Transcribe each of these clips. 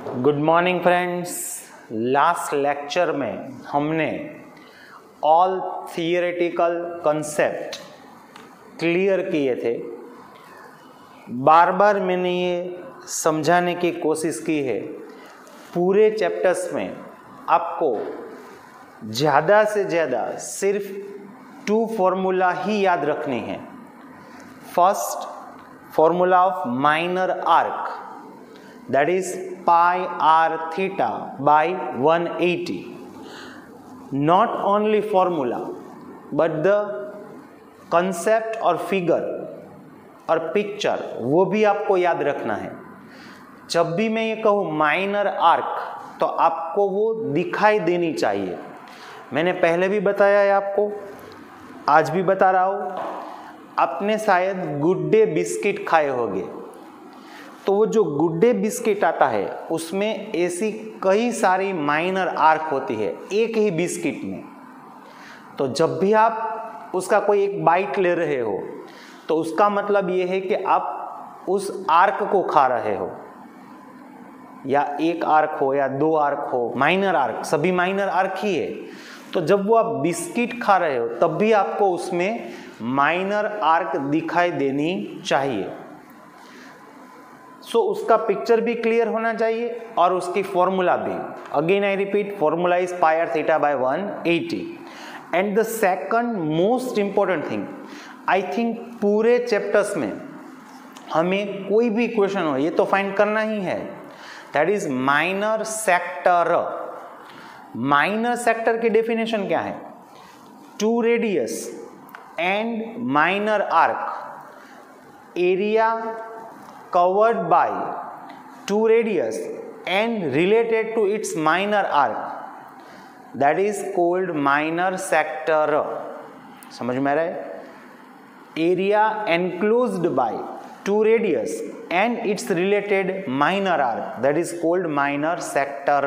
Good morning friends. Last lecture में हमने all theoretical concept clear किए थे। बार बार मैंने ये समझाने की कोशिश की है, पूरे चैप्टर्स में आपको ज़्यादा से ज़्यादा सिर्फ 2 फॉर्मूला ही याद रखने हैं। First, formula of minor arc, that is pi r theta by 180. Not only formula but the concept और figure और picture वो भी आपको याद रखना है। जब भी मैं ये कहूँ माइनर आर्क तो आपको वो दिखाई देनी चाहिए। मैंने पहले भी बताया है आपको, आज भी बता रहा हूँ। आपने शायद गुड डे बिस्किट खाए होंगे, तो वो जो गुड डे बिस्किट आता है उसमें ऐसी कई सारी माइनर आर्क होती है एक ही बिस्किट में। तो जब भी आप उसका कोई एक बाइट ले रहे हो तो उसका मतलब ये है कि आप उस आर्क को खा रहे हो, या एक आर्क हो या 2 आर्क हो, माइनर आर्क, सभी माइनर आर्क ही है। तो जब वो आप बिस्किट खा रहे हो तब भी आपको उसमें माइनर आर्क दिखाई देनी चाहिए। सो उसका पिक्चर भी क्लियर होना चाहिए और उसकी फॉर्मूला भी। Again I repeat, formula is pi r theta by 180। And the second most important thing, I think पूरे चैप्टर्स में हमें कोई भी क्वेश्चन हो ये तो फाइंड करना ही है, that is minor sector. Minor sector की डेफिनेशन क्या है? 2 radius and minor arc, area covered by 2 radius and related to its minor arc, that is called minor sector। समझ में आ रहा है? Area enclosed by 2 radius and its related minor arc, that is called minor sector।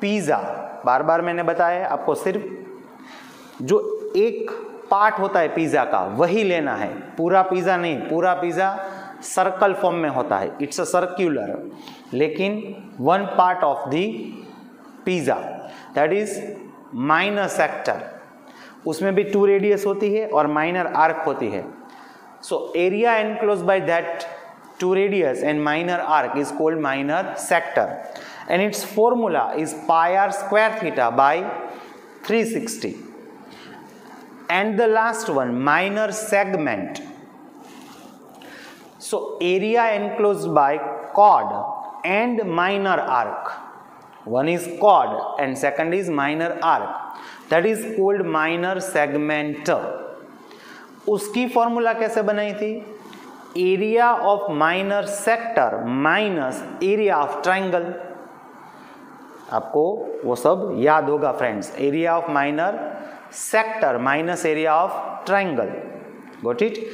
Pizza, बार बार मैंने बताया है आपको, सिर्फ जो एक पार्ट होता है पिज़्ज़ा का वही लेना है, पूरा पिज़्ज़ा नहीं। पूरा पिज़्ज़ा सर्कल फॉर्म में होता है, इट्स अ सर्क्यूलर, लेकिन 1 part of the pizza, that is minor sector. उसमें भी 2 रेडियस होती है और माइनर आर्क होती है। So area enclose by that 2 radius and minor arc is called minor sector, and its formula is pi r square theta by 360। And the last one, minor segment. So area enclosed by chord and minor arc. One is chord and second is minor arc. That is called minor segment. उसकी formula कैसे बनाई थी? Area of minor sector minus area of triangle. आपको वो सब याद होगा friends. Area of minor sector minus area of triangle. Got it?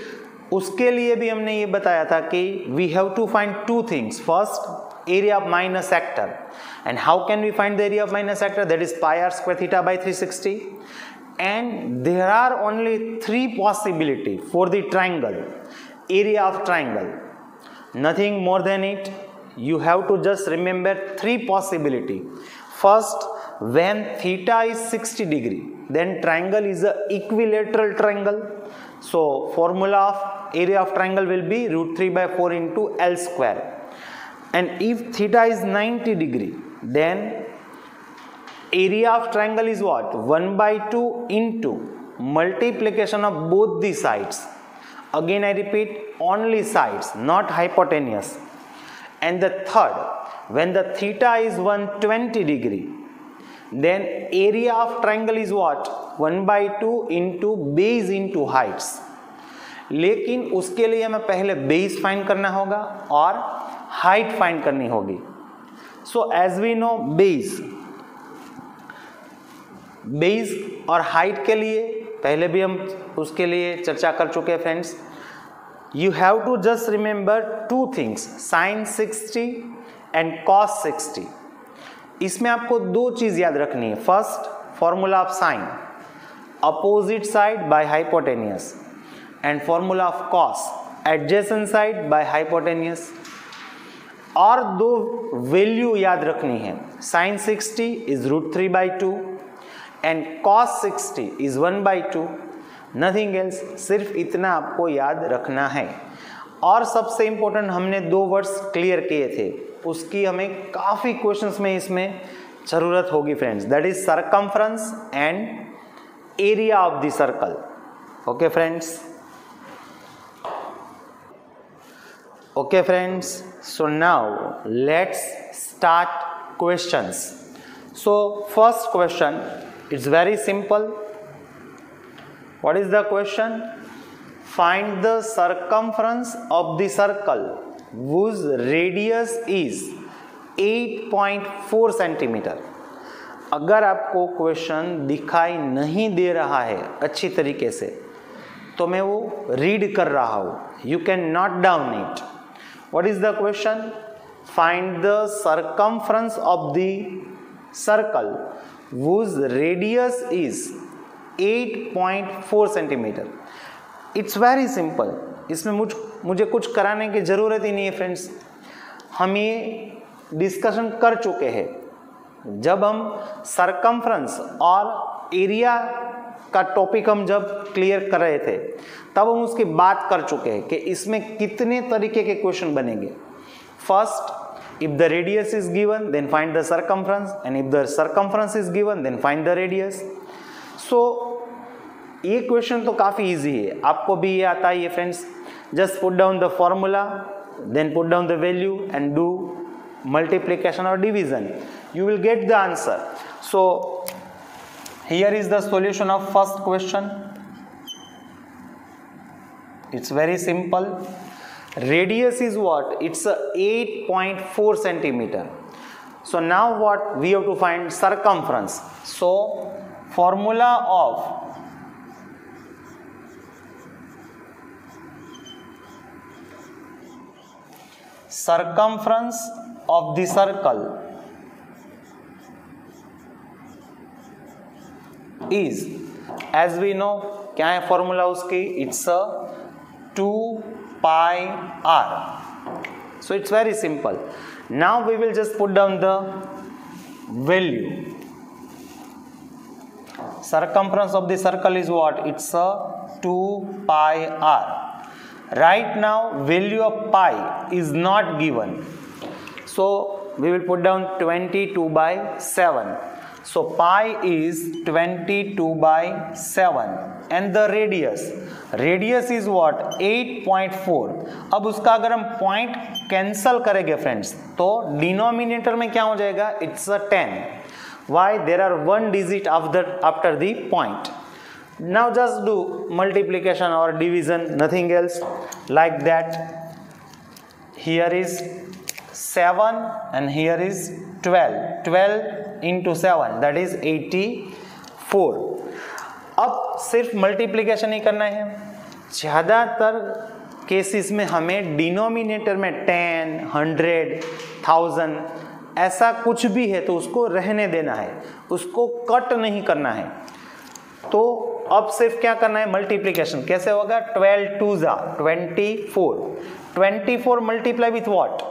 उसके लिए भी हमने ये बताया था कि we have to find 2 things. First, area of minor sector, and how can we find the area of minor sector? That is pi r square theta by 360। And there are only 3 possibility for the triangle, area of triangle, nothing more than it. You have to just remember 3 possibility. First, when theta is 60 degree, then triangle is a equilateral triangle. So formula of area of triangle will be √3/4 into L square. And if theta is 90 degree, then area of triangle is what? 1/2 into multiplication of both the sides. Again I repeat, only sides, not hypotenuse. And the third, when the theta is 120 degree, then area of triangle is what? 1/2 into base into heights. लेकिन उसके लिए हमें पहले base find करना होगा और height find करनी होगी। So as we know, base और हाइट के लिए पहले भी हम उसके लिए चर्चा कर चुके हैं friends. You have to just remember 2 things, sin 60 and cos 60। इसमें आपको 2 चीज याद रखनी है। First, formula of sine, opposite side by hypotenuse, and formula of cos, adjacent side by hypotenuse. और दो वैल्यू याद रखनी है, sin 60 is √3/2 and cos 60 is 1/2, nothing else, सिर्फ इतना आपको याद रखना है। और सबसे इंपॉर्टेंट हमने दो वर्ड्स क्लियर किए थे, उसकी हमें काफ़ी क्वेश्चंस में इसमें ज़रूरत होगी friends, that is circumference and area of the circle. Okay friends, okay friends, so now let's start questions. So first question, it's very simple. What is the question? Find the circumference of the circle whose radius is 8.4 centimeter. अगर आपको question दिखाई नहीं दे रहा है अच्छी तरीके से तो मैं वो रीड कर रहा हूँ, you can note down it. What is the question? Find the circumference of the circle whose radius is 8.4 centimeter. It's very simple. इसमें मुझे कुछ कराने की ज़रूरत ही नहीं है फ्रेंड्स, हम ये डिस्कशन कर चुके हैं। जब हम सरकमफ्रेंस और एरिया का टॉपिक हम जब क्लियर कर रहे थे तब हम उसकी बात कर चुके हैं कि इसमें कितने तरीके के क्वेश्चन बनेंगे। First, if the radius is given then find the circumference, and if the circumference is given then find the radius. So ये क्वेश्चन तो काफ़ी इजी है, आपको भी ये आता है friends. Just put down the formula, then put down the value and do multiplication or division, you will get the answer. So here is the solution of first question. It's very simple. Radius is what? It's a 8.4 centimeter. So now what? We have to find circumference. So formula of circumference of the circle is, as we know, क्या है formula उसकी? It's a 2 πr. So it's very simple. Now we will just put down the value. Circumference of the circle is what? It's a 2 πr. Right now value of pi is not given, so we will put down 22/7. So pi is 22/7 and the radius is what? 8.4. अब उसका अगर हम point cancel करेंगे friends तो denominator में क्या हो जाएगा? It's a 10. Why? There are one digit after the point. Now just do multiplication or division, nothing else, like that. Here is 7 and here is 12. 12 into 7, that is 84. अब सिर्फ multiplication ही करना है। ज़्यादातर केसेस में हमें डिनोमिनेटर में 10, 100, 1000 ऐसा कुछ भी है तो उसको रहने देना है, उसको कट नहीं करना है। तो अब सिर्फ क्या करना है? मल्टीप्लिकेशन। कैसे होगा? 12 2s are 24. 24 multiply with what?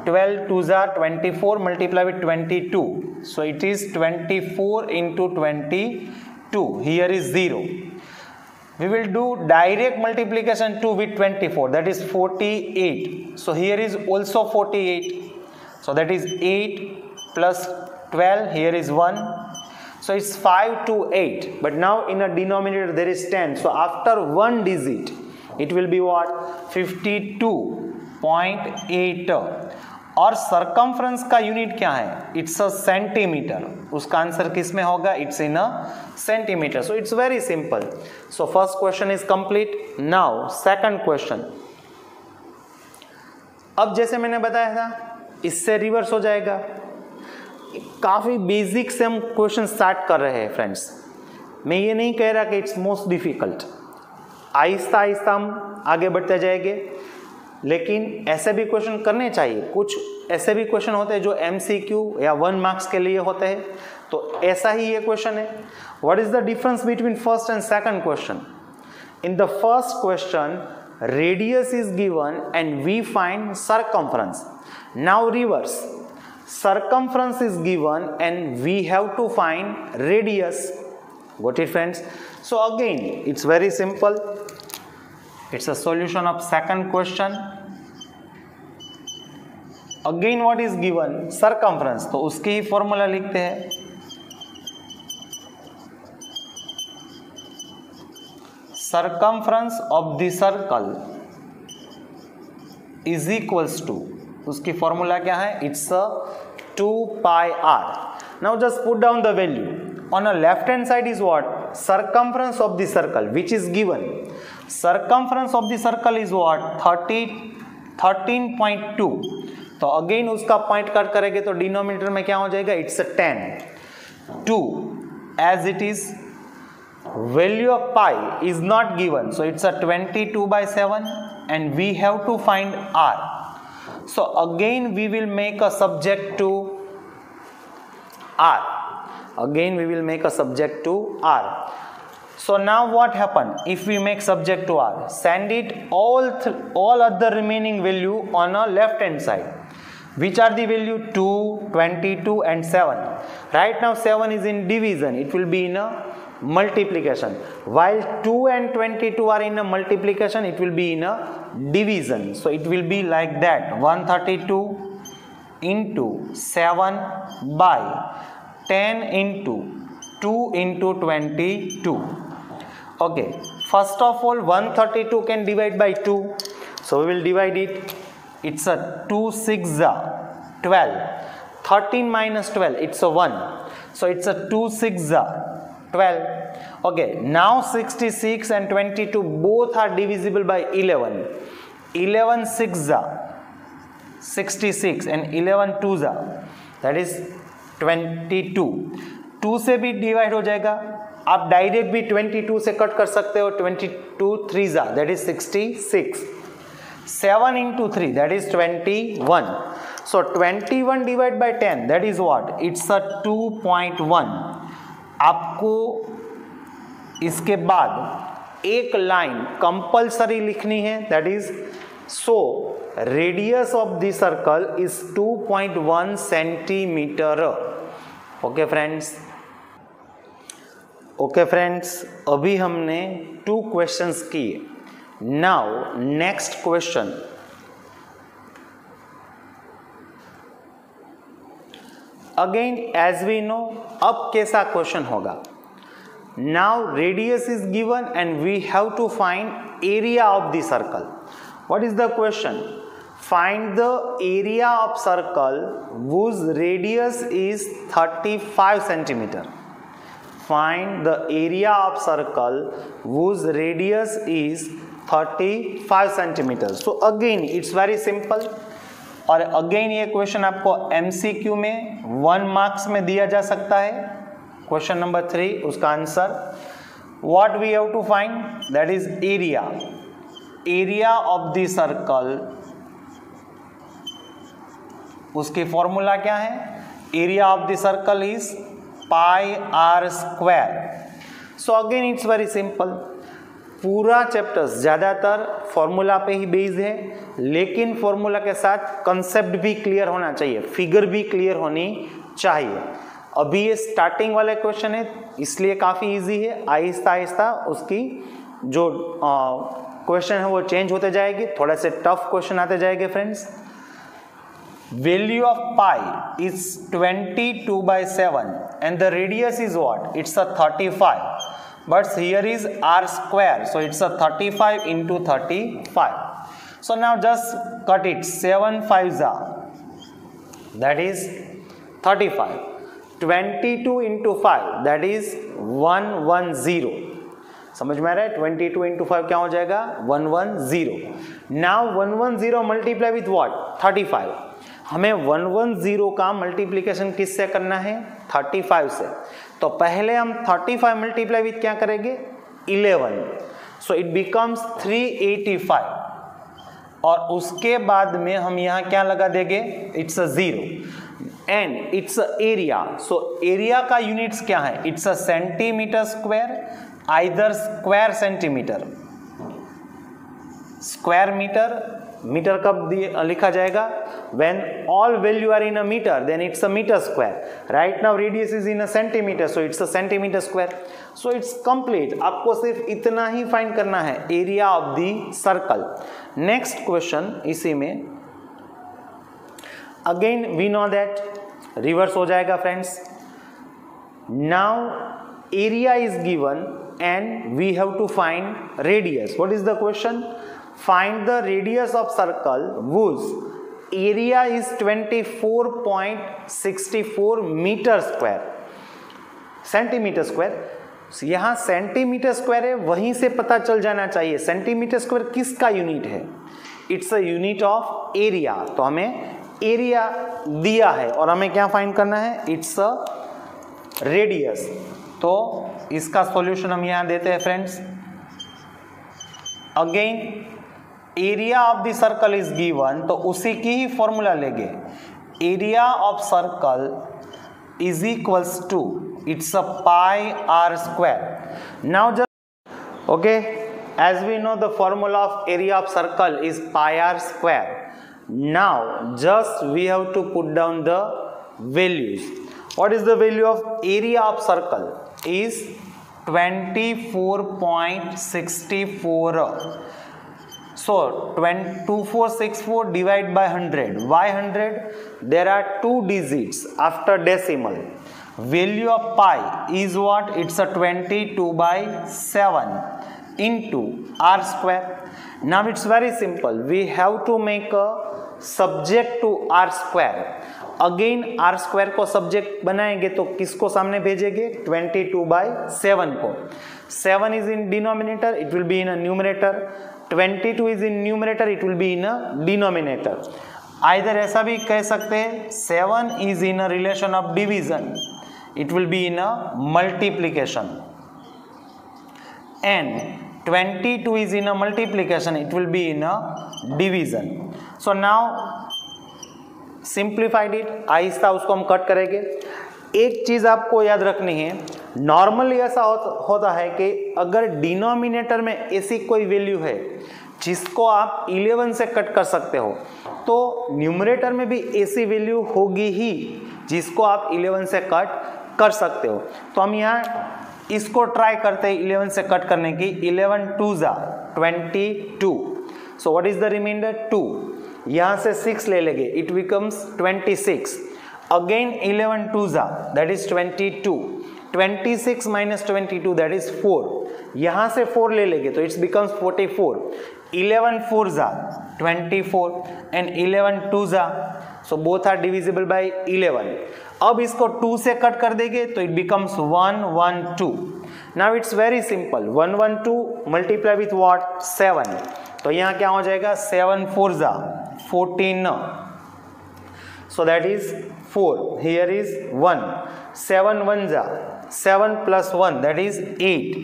12 2s are 24 multiply with 22. So it is 24 into 22. Here is 0. We will do direct multiplication 2 with 24. That is 48. So here is also 48. So that is 8 plus 12. Here is 1. So it's 5 to 8. But now in a denominator there is 10. So after one digit, it will be what? 52.8. और circumference का unit क्या है? It's a centimetre. उसका answer किस में होगा? It's in a centimetre. So it's very simple. So first question is complete. Now second question. अब जैसे मैंने बताया था इससे रिवर्स हो जाएगा। काफ़ी बेसिक से हम क्वेश्चन स्टार्ट कर रहे हैं फ्रेंड्स। मैं ये नहीं कह रहा कि it's most difficult, Aahista Aahista हम आगे बढ़ते जाएंगे, लेकिन ऐसे भी क्वेश्चन करने चाहिए। कुछ ऐसे भी क्वेश्चन होते हैं जो MCQ या 1 मार्क्स के लिए होते हैं, तो ऐसा ही ये क्वेश्चन है। What is the difference between first and second question? In the first question radius is given and we find circumference. Now reverse. Circumference is given and we have to find radius. Got it, friends? So again, it's very simple. It's a solution of second question. Again what is given? Circumference. तो उसकी ही formula लिखते हैं. Circumference of the circle is equals to, उसकी formula क्या है? It's a 2 pi r. Now just put down the value. On a left hand side is what? Circumference of the circle, which is given. Circumference of the circle is what? 13.2. तो again उसका point cut करेंगे तो denominator में क्या हो जाएगा? It's a 10. 2 as it is. Value of pi is not given, so it's a 22/7 and we have to find r. So again we will make a subject to r. Again we will make a subject to r. So now what happened? If we make subject to r, send it all other remaining value on a left hand side. Which are the value? 2, 22 and 7. Right now 7 is in division. It will be in a multiplication. While 2 and 22 are in a multiplication, it will be in a division. So it will be like that. 132 into 7 by 10 into 2 into 22. Okay. First of all, 132 can divide by 2. So we will divide it. It's a 2 6 12. 13 minus 12. It's a 1. So it's a 2 6 12. Okay, now 66 and 22 both are divisible by 11. 11 6 66 and 11 2 that is 22. 2 से भी divide हो जाएगा. आप direct भी 22 से cut कर सकते हो. 22 3 that is 66. 7 into 3 that is 21. So 21 divided by 10 that is what? It's a 2.1. आपको इसके बाद एक लाइन कंपल्सरी लिखनी है, that is so radius of the circle is 2.1 centimetre. Okay friends, अभी हमने 2 क्वेश्चंस किए. Now next question. Again as we know, अब कैसा क्वेश्चन होगा? Now radius is given and we have to find area of the circle. What is the question? Find the area of circle whose radius is 35 centimeter. Find the area of circle whose radius is 35 centimeter. So again it's very simple. और again ये question आपको MCQ में 1 marks में दिया जा सकता है. Question number 3, उसका answer what we have to find, that is area. Area of the circle, उसकी फॉर्मूला क्या है? Area of the circle is pi r square. So again it's very simple. पूरा चैप्टर्स ज़्यादातर फॉर्मूला पे ही based है, लेकिन फॉर्मूला के साथ कंसेप्ट भी क्लियर होना चाहिए, फिगर भी क्लियर होनी चाहिए. अभी ये स्टार्टिंग वाले क्वेश्चन है इसलिए काफ़ी इजी है. आहिस्ता आहिस्ता उसकी जो क्वेश्चन है वो चेंज होते जाएंगे, थोड़े से टफ क्वेश्चन आते जाएंगे. Friends, value of pi is 22/7 and the radius is what? It's a 35. But here is r square, so it's a 35 into 35. So now just cut it. 7 5s that is 35. 22 into 5 that is 110. समझ में आ रहा है? 22 into 5 क्या हो जाएगा? 110. Now 110 multiply with what? 35. हमें 110 का मल्टीप्लीकेशन किससे करना है? 35 से. तो पहले हम 35 मल्टीप्लाई विथ क्या करेंगे? 11. So it becomes 385. और उसके बाद में हम यहाँ क्या लगा देंगे? It's a 0 and it's area. So area का यूनिट्स क्या है? It's a centimetre square, either square centimetre, square metre. Metre कब लिखा जाएगा? when all value are in a meter, then it's a meter square. Right now radius is in a centimeter, so it's a centimeter square. So it's complete. आपको सिर्फ इतना ही find करना है, area of the circle. Next question इसी में again we know that reverse हो जाएगा friends. Now area is given and we have to find radius. What is the question? Find the radius of circle whose area is 24.64 meter square, centimetre square. यहां centimetre square है, वहीं से पता चल जाना चाहिए सेंटीमीटर स्क्वायर किसका unit है. It's a unit of area. तो हमें एरिया दिया है और हमें क्या फाइंड करना है, इट्स अ रेडियस. तो इसका सॉल्यूशन हम यहां देते हैं friends. Again area of the circle is given, तो उसी की ही फॉर्मूला लेंगे. Area of circle is equals to, it's a pi r square. Now just okay, as we know the formula of area of circle is pi r square. Now just we have to put down the values. What is the value of area of circle? Is 24.64. So 2464 divided by 100. Why 100? There are 2 digits after decimal. Value of pi is what? It's a 22/7 into r square. Now it's very simple. We have to make a subject to r square. अगेन r square को subject बनाएंगे तो किसको सामने भेजेंगे, 22/7 को. 7 is in denominator, it will be in a numerator. 22 is in numerator, it will be in a denominator. Either ऐसा भी कह सकते हैं 7 is in a relation of division, it will be in a multiplication. And 22 is in a multiplication, it will be in a division. So now simplified it. आहिस्ता उसको हम cut करेंगे. एक चीज आपको याद रखनी है, नॉर्मली ऐसा होता है कि अगर डिनोमिनेटर में ऐसी कोई वैल्यू है जिसको आप 11 से कट कर सकते हो, तो न्यूमरेटर में भी ऐसी वैल्यू होगी ही जिसको आप 11 से कट कर सकते हो. तो हम यहाँ इसको ट्राई करते हैं 11 से कट करने की. 11 2 22. So what is the reminder, 2. यहां से 6 ले लेंगे, इट बिकम्स 26. अगेन 11 2 that is 22. 26 minus 22 that is 4. यहां से 4 ले लेंगे तो it's becomes 44. 11 4 24 and 11 2 so both are divisible by 11. अब इसको 2 से कट कर देंगे तो it becomes 1 1 2. Now it's very simple. 1 1 2 multiply with what, 7. तो यहां क्या हो जाएगा, 7 4 14. So that is 4. Here is 1. 7 1 7 plus 1 that is 8.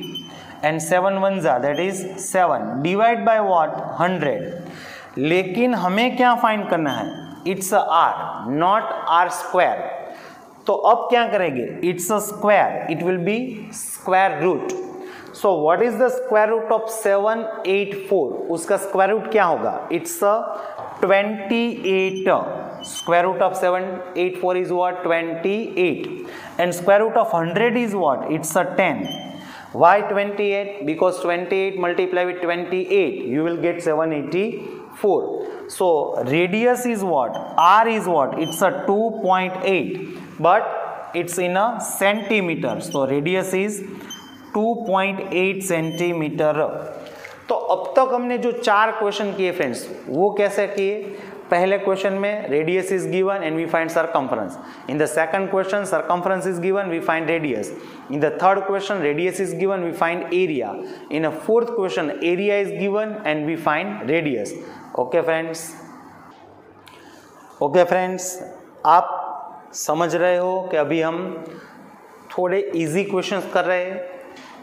And 7 1 that is 7. Divide by what, 100. लेकिन हमें क्या फाइंड करना है, it's r, not r square. तो अब क्या करेंगे, it's a square, it will be square root. So what is the square root of 784? उसका स्क्वायर रूट क्या होगा, it's a 28. Square root of 784 is what, 28. And square root of 100 is what, it's a 10. Why 28? Because 28 multiply with 28 you will get 784. So radius is what, r is what, it's a 2.8, but it's in a centimeter. So radius is 2.8 centimetre. तो अब तक हमने जो 4 question किए friends, वो कैसे किए. पहले क्वेश्चन में radius is given and we find circumference. In the second question circumference is given, we find radius. In the third question radius is given, we find area. In a fourth question area is given and we find radius. Okay friends, okay friends, आप समझ रहे हो कि अभी हम थोड़े easy questions कर रहे हैं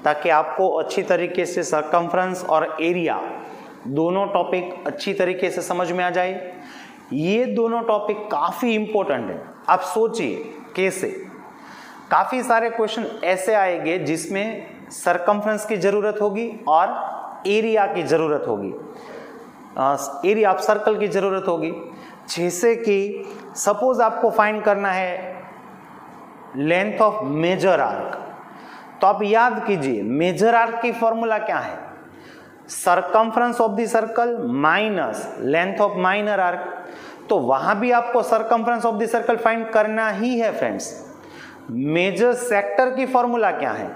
ताकि आपको अच्छी तरीके से सरकमफ्रेंस और एरिया दोनों टॉपिक अच्छी तरीके से समझ में आ जाए. ये दोनों टॉपिक काफ़ी इंपॉर्टेंट है. आप सोचिए कैसे, काफ़ी सारे क्वेश्चन ऐसे आएंगे जिसमें सरकमफ्रेंस की ज़रूरत होगी और एरिया की ज़रूरत होगी, एरिया ऑफ सर्कल की ज़रूरत होगी. जैसे कि सपोज आपको फाइंड करना है लेंथ ऑफ मेजर आर्क, तो आप याद कीजिए मेजर आर्क की फॉर्मूला क्या है, circumference of the circle minus length of minor arc. तो वहां भी आपको circumference of the circle find करना ही है फ्रेंड्स। मेजर सेक्टर की फॉर्मूला क्या है,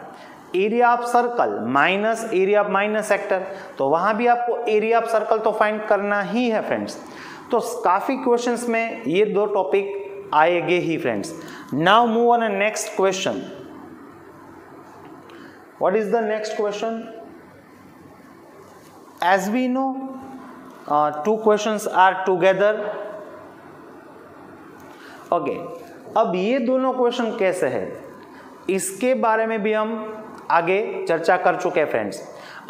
area of circle minus area of minor sector, तो वहां भी आपको एरिया ऑफ सर्कल तो फाइंड करना ही है फ्रेंड्स। तो काफी क्वेश्चंस में ये दो टॉपिक आएंगे ही friends. Now move on next question. What is the next question? As we know, two questions are together. Okay, अब ये दोनों क्वेश्चन कैसे है इसके बारे में भी हम आगे चर्चा कर चुके हैं फ्रेंड्स।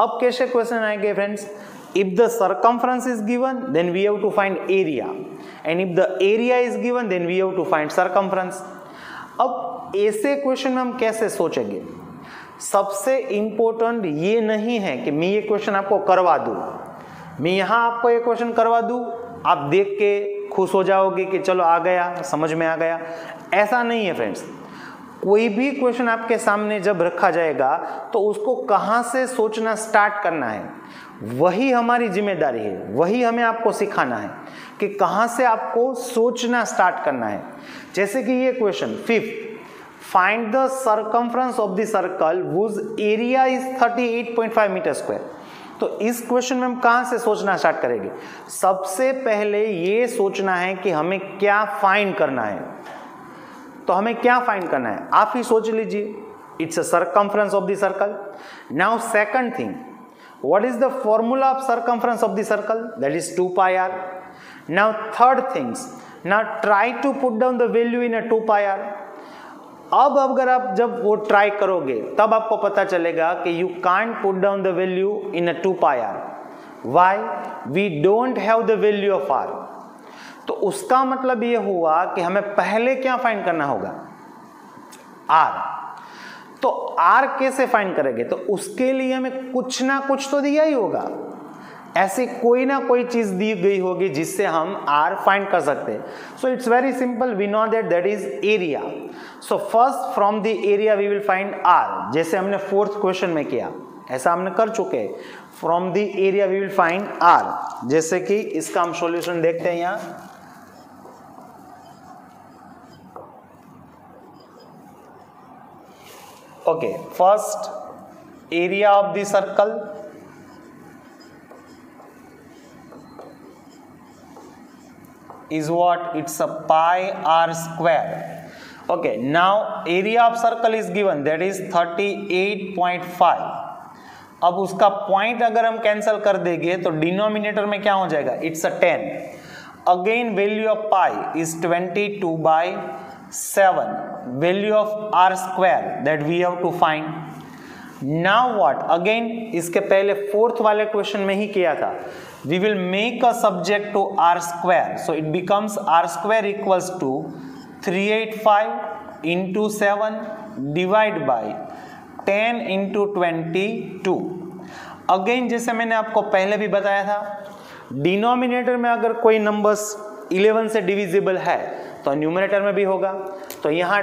अब कैसे क्वेश्चन आएंगे friends? If the circumference is given, then we have to find area, and if the area is given, then we have to find circumference. अब ऐसे क्वेश्चन में हम कैसे सोचेंगे? सबसे इंपॉर्टेंट ये नहीं है कि मैं ये क्वेश्चन आपको करवा दूं, मैं यहां आपको ये क्वेश्चन करवा दूं, आप देख के खुश हो जाओगे कि चलो आ गया, समझ में आ गया। ऐसा नहीं है फ्रेंड्स। कोई भी क्वेश्चन आपके सामने जब रखा जाएगा तो उसको कहां से सोचना स्टार्ट करना है, वही हमारी जिम्मेदारी है, वही हमें आपको सिखाना है कि कहां से आपको सोचना स्टार्ट करना है। जैसे कि ये question 5th, find the circumference of the circle whose area is 38.5 metre square. तो इस क्वेश्चन में हम कहां से सोचना स्टार्ट करेंगे? सबसे पहले ये सोचना है कि हमें क्या फाइंड करना है। तो हमें क्या फाइंड करना है आप ही सोच लीजिए। It's a circumference of the circle. Now second thing, what is the formula of circumference of the circle? That is 2 pi r. Now third things, now try to put down the value in a 2 pi r. अब अगर आप जब वो try करोगे तब आपको पता चलेगा कि you can't put down the value in a 2 pi r. Why? We don't have the value of r. तो उसका मतलब ये हुआ कि हमें पहले क्या फाइंड करना होगा? आर। तो आर कैसे फाइंड करेंगे? तो उसके लिए हमें कुछ ना कुछ तो दिया ही होगा, ऐसी कोई ना कोई चीज दी गई होगी जिससे हम आर फाइंड कर सकते हैं। So it's very simple, we know that is area. So first from the area we will find r, जैसे हमने 4th क्वेश्चन में किया, ऐसा हमने कर चुके हैं। From the area we will find r, जैसे कि इसका हम सॉल्यूशन देखते हैं यहां। Okay, first area of the circle is what? It's a pi r square. Okay, now area of circle is given, that is 38.5. अब उसका पॉइंट अगर हम कैंसिल कर देंगे तो डिनोमिनेटर में क्या हो जाएगा? It's a 10. Again value of pi is 22/7. Value of r square that we have to find. Now what? Again इसके पहले 4th वाले क्वेश्चन में ही किया था, we will make a subject to r square, so it becomes r square equals to 385 into 7 divide by 10 into 22. Again जैसे मैंने आपको पहले भी बताया था, डिनोमिनेटर में अगर कोई नंबर्स 11 से डिविजिबल है तो न्यूमरेटर में भी होगा। तो यहाँ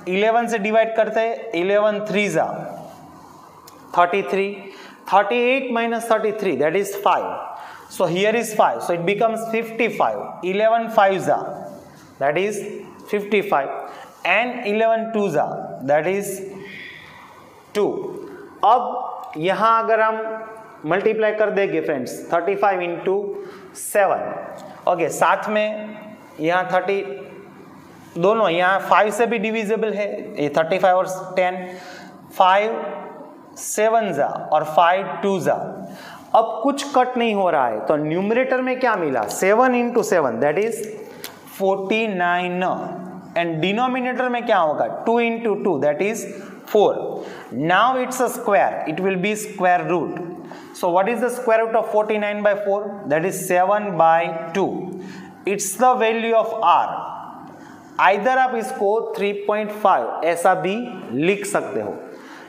11 से डिवाइड करते हैं, 11 3s 33, 38 minus 33 that is 5. So here is 5, so it becomes 55. 11 5s that is 55 and 11 2s that is 2. अब यहाँ अगर हम मल्टीप्लाई कर देंगे फ्रेंड्स 35 into 7, ओके, साथ में यहाँ 30 दोनों, यहाँ 5 से भी डिविजिबल है, ये 35 और 10, 5 7s और 5 2s। अब कुछ कट नहीं हो रहा है तो न्यूमरेटर में क्या मिला? 7 into 7 that is 49 and denominator में क्या होगा? 2 into 2 that is 4. Now it's a square, it will be square root. So what is the square root of 49/4? That is 7/2. It's the value of r. Either आप इसको 3.5 ऐसा भी लिख सकते हो।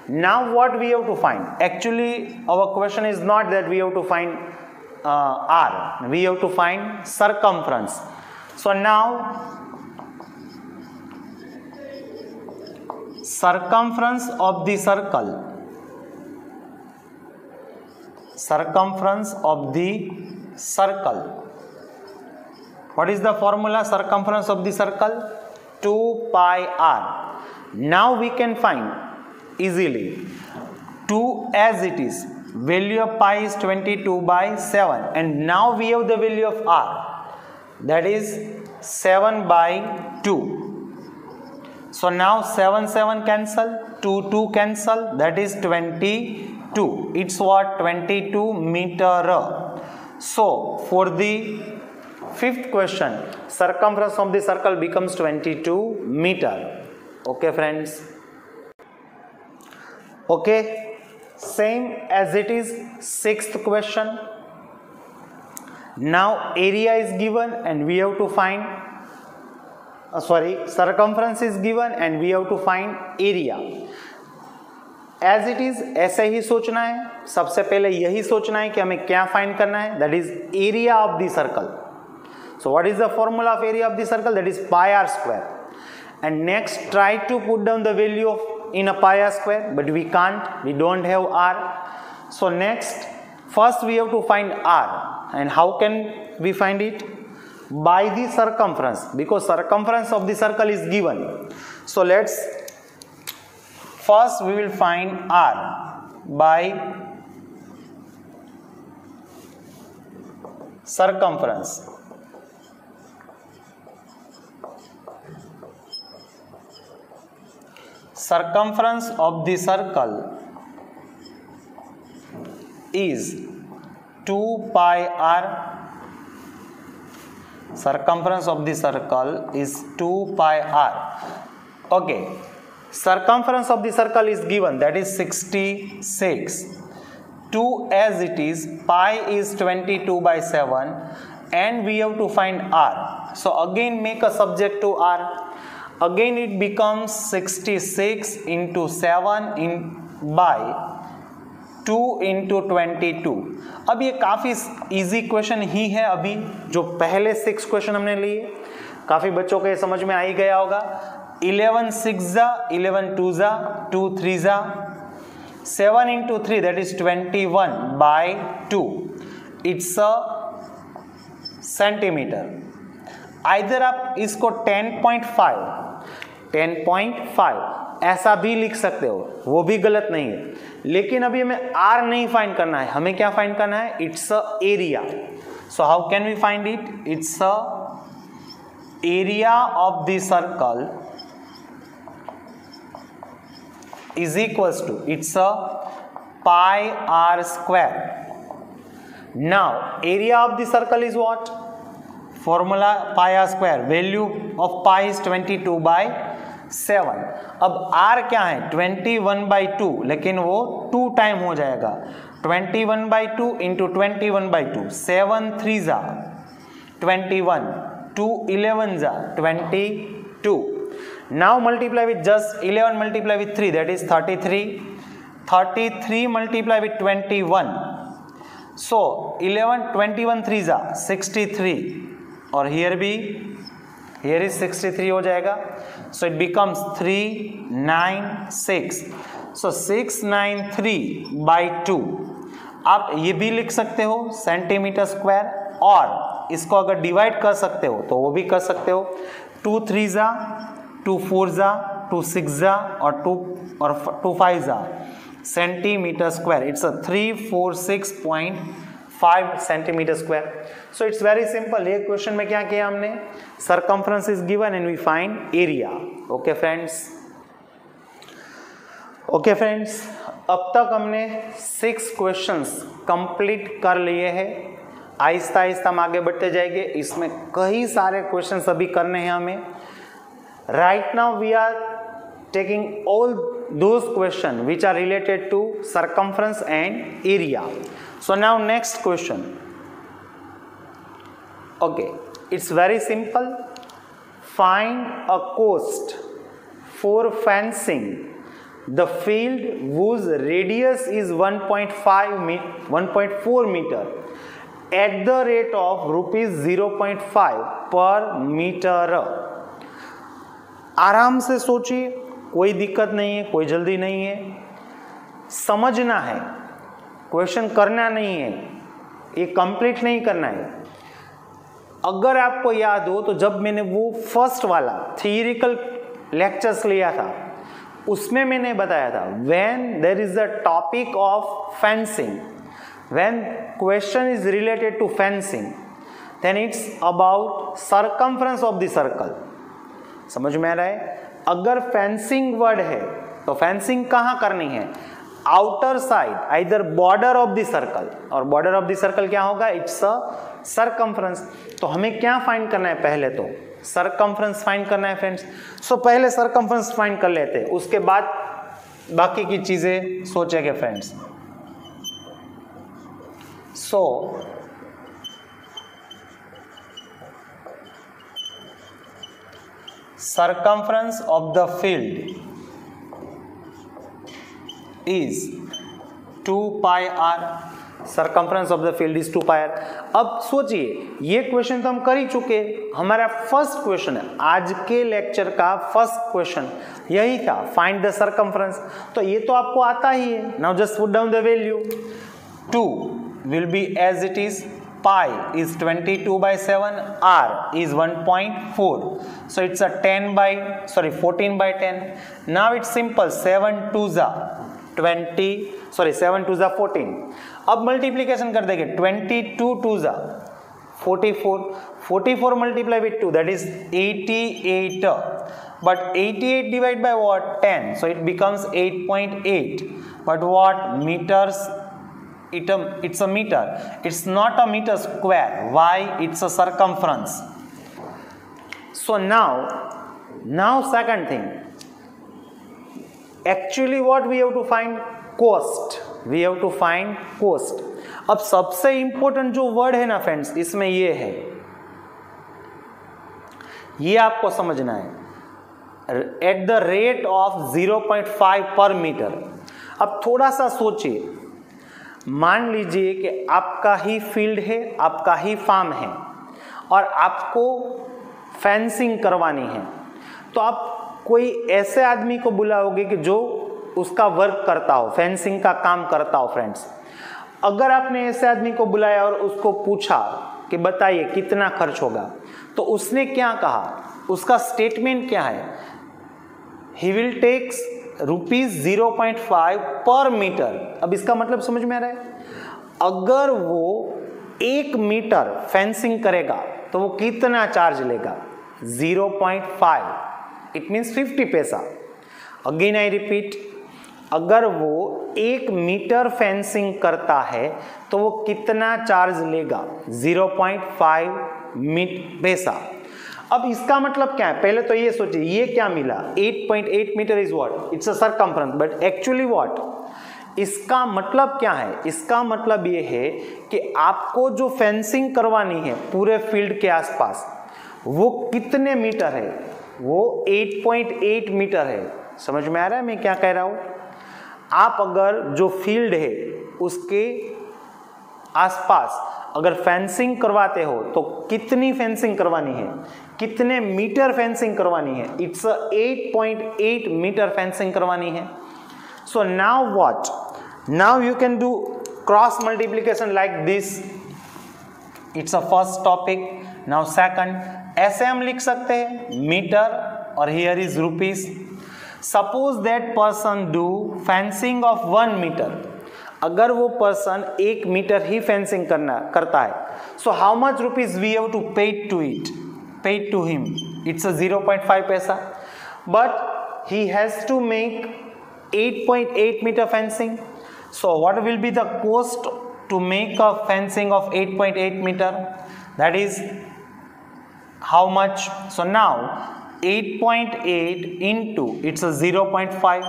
Now what we have to find? Actually our question is not that we have to find r, we have to find circumference. So now circumference of the circle, what is the formula? Circumference of the circle 2 pi r. Now we can find easily 2 as it is. Value of pi is 22/7, and now we have the value of r, that is 7/2. So now 7 cancel, 2 cancel, that is 22. It's what? 22 meter. So for the fifth question, circumference of the circle becomes 22 meter. Okay friends. Okay, same as it is sixth question. Now area is given and we have to find circumference is given and we have to find area. As it is ऐसे ही सोचना है, सबसे पहले यही सोचना है कि हमें क्या फाइंड करना है, that is area of the circle. So what is the formula of area of the circle? That is pi r square. And next try to put down the value of in a pi r square, but we can't, we don't have r. So next, first we have to find r, and how can we find it? By the circumference, because circumference of the circle is given. So let's first we will find r by circumference. Circumference of the circle is 2 pi r. Circumference of the circle is 2 pi r. Okay, circumference of the circle is given, that is 66. 2 as it is, pi is 22/7, and we have to find r. So again make a subject to r. Again it becomes 66 into 7 by 2 into 22. अब ये काफ़ी easy question ही है, अभी जो पहले 6 question हमने लिए, काफ़ी बच्चों को ये समझ में आ ही गया होगा. 11 6 जा, 11 2 जा, 2 3 जा, 7 into 3, that is 21/2. It's a centimetre. Either आप इसको 10.5 ऐसा भी लिख सकते हो, वो भी गलत नहीं है, लेकिन अभी हमें r नहीं फाइंड करना है, हमें क्या फाइंड करना है? It's a area. So how can we find it? It's a area of the circle is equals to, it's a pi r square. Now area of the circle is what? Formula pi r square. Value of pi is 22/7. अब r क्या है? 21/2, लेकिन वो 2 time हो जाएगा. 21/2 into 21/2, 7 3 जा 21, 2 11 जा 22. Now multiply with just 11 multiply with 3, that is 33. 33 multiply with 21. So 11 21 3 जा 63, और here is 63 हो जाएगा. So it becomes 396. So 693/2. आप ये भी लिख सकते हो सेंटीमीटर स्क्वायर, और इसको अगर डिवाइड कर सकते हो तो वो भी कर सकते हो. 2 3 जा 2 4 जा 2 6 जा और 2 5 जा centimetre square. It's a 346.5 centimetre square. So it's very simple. ये क्वेश्चन में क्या किया हमने? Circumference is given and we find area. Okay friends, अब तक हमने 6 क्वेश्चंस कंप्लीट कर लिए हैं. आहिस्ता आहिस्ता हम आगे बढ़ते जाएंगे. इसमें कई सारे क्वेश्चंस अभी करने हैं हमें. Right now we are taking all those questions which are related to circumference and area. So now next question. Okay, it's very simple. Find a cost for fencing the field whose radius is 1.4 meter at the rate of ₹0.5 पर metre. आराम से सोचिए, कोई दिक्कत नहीं है, कोई जल्दी नहीं है, समझना है, क्वेश्चन करना नहीं है, ये कंप्लीट नहीं करना है। अगर आपको याद हो तो जब मैंने वो फर्स्ट वाला थियरिकल लेक्चर्स लिया था उसमें मैंने बताया था when there is the topic of fencing, when question is related to fencing, then it's about circumference of the circle. समझ में आ रहा है? अगर फेंसिंग वर्ड है तो फेंसिंग कहाँ करनी है? Outer side, either border of the circle, और बॉर्डर ऑफ द सर्कल क्या होगा? It's a circumference. तो हमें क्या फाइंड करना है? पहले तो सर्कमफ्रेंस फाइंड करना है फ्रेंड्स। सो पहले सर्कमफ्रेंस फाइंड कर लेते हैं, उसके बाद बाकी की चीजें सोचेंगे friends. So circumference of the field is 2 pi r। circumference of the field is 2 pi r। अब सोचिए, ये क्वेश्चन तो हम कर ही चुके, हमारा फर्स्ट क्वेश्चन है आज के लेक्चर का, फर्स्ट क्वेश्चन यही था, फाइंड द सर्कमफ्रेंस। तो ये तो आपको आता ही है। Now just put down the value. 2 will be as it is, pi is 22/7, r is 1.4, so it's a 14 by 10। now it's simple, 7 2s are 14। अब मल्टीप्लीकेशन कर देंगे, 22 2s are 44, 44 multiplied with 2, that is 88, but 88 divided by what? 10, so it becomes 8.8, but what? Meters, it's a meter, it's not a meter square. Why? It's a circumference. So now second thing, actually what we have to find? Cost। we have to find cost। अब सबसे important जो word है ना friends, इसमें ये है, ये आपको समझना है, एट द रेट ऑफ 0.5 पर मीटर। अब थोड़ा सा सोचिए, मान लीजिए कि आपका ही फील्ड है, आपका ही फार्म है और आपको फेंसिंग करवानी है, तो आप कोई ऐसे आदमी को बुलाओगे कि जो उसका वर्क करता हो, फेंसिंग का काम करता हो फ्रेंड्स। अगर आपने ऐसे आदमी को बुलाया और उसको पूछा कि बताइए कितना खर्च होगा, तो उसने क्या कहा? उसका स्टेटमेंट क्या है? ही विल टेक्स ₹0.5 पर मीटर। अब इसका मतलब समझ में आ रहा है? अगर वो 1 मीटर फेंसिंग करेगा तो वो कितना चार्ज लेगा? 0.5, इट मीन्स 50 पैसा। अगेन आई रिपीट, अगर वो 1 मीटर फेंसिंग करता है तो वो कितना चार्ज लेगा? 0.5 पैसा। अब इसका मतलब क्या है? पहले तो ये सोचिए, ये क्या मिला? 8.8 metre is what? It's a circumference, but actually what? इसका मतलब क्या है? इसका मतलब ये है कि आपको जो फेंसिंग करवानी है पूरे फील्ड के आसपास, वो कितने मीटर है? वो 8.8 मीटर है। समझ में आ रहा है मैं क्या कह रहा हूं? आप अगर जो फील्ड है उसके आसपास अगर फेंसिंग करवाते हो तो कितनी फेंसिंग करवानी है? कितने मीटर फेंसिंग करवानी है? इट्स 8.8 मीटर फेंसिंग करवानी है। So now what? Now you can do cross multiplication like this. It's a first topic. Now second, ऐसे हम लिख सकते हैं मीटर और here is rupees. Suppose that person do fencing of 1 metre. अगर वो पर्सन 1 मीटर ही फेंसिंग करता है, so how much rupees we have to pay to him? It's 0.5 paisa, but he has to make 8.8 meter fencing. So what will be the cost to make a fencing of 8.8 meter? That is how much? So now 8.8 into it's a 0.5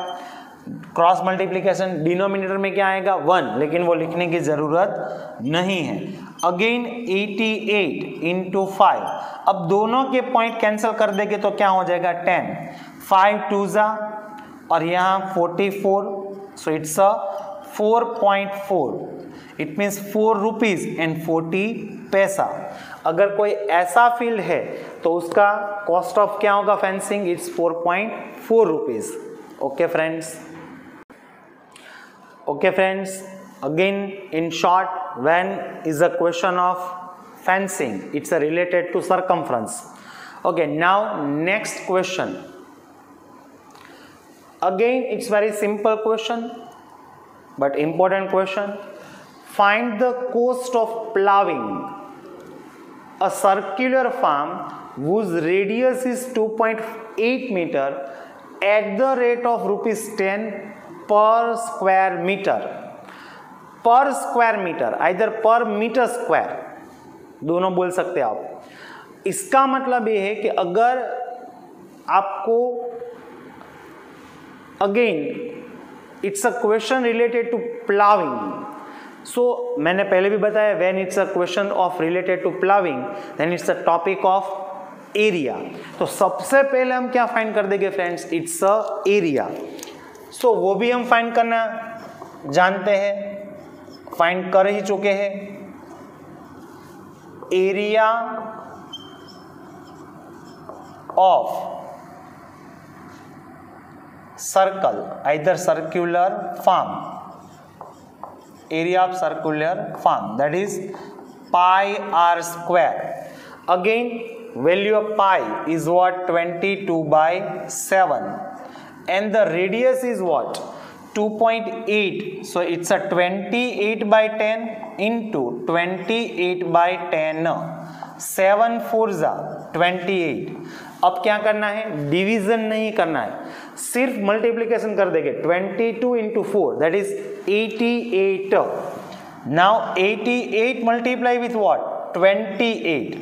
cross multiplication denominator में क्या आएगा 1, लेकिन वो लिखने की जरूरत नहीं है. Again 88 into 5. अब दोनों के पॉइंट कैंसिल कर देंगे तो क्या हो जाएगा 10. 5 2 जा और यहाँ 44, so it's a 4.4. It means 4 rupees and 40 पैसा। अगर कोई ऐसा फील्ड है तो उसका कॉस्ट ऑफ क्या होगा fencing, it's 4.4 rupees. Okay friends, again in short, when is a question of fencing, it's related to circumference. Okay, now next question. Again it's very simple question but important question. Find the cost of plowing a circular farm whose radius is 2.8 meter at the rate of rupees 10 per square meter. Per square meter, either per meter square, दोनों बोल सकते हैं आप। इसका मतलब ये है कि अगर आपको, again it's a question related to ploughing, so मैंने पहले भी बताया when it's a question of related to ploughing then it's a topic of area. तो सबसे पहले हम क्या फाइंड कर देंगे friends, it's a area. So वो भी हम फाइंड करना जानते हैं, फाइंड कर ही चुके हैं। Area of circle, either circular form, area of circular form, that is pi r square. Again value of pi is what, 22/7 and the radius is what, 2.8, so it's a 28/10 into 28/10, 7 4s 28। अब क्या करना है, division नहीं करना है, सिर्फ multiplication कर देंगे। 22 into 4 that is 88। now 88 multiply with what, 28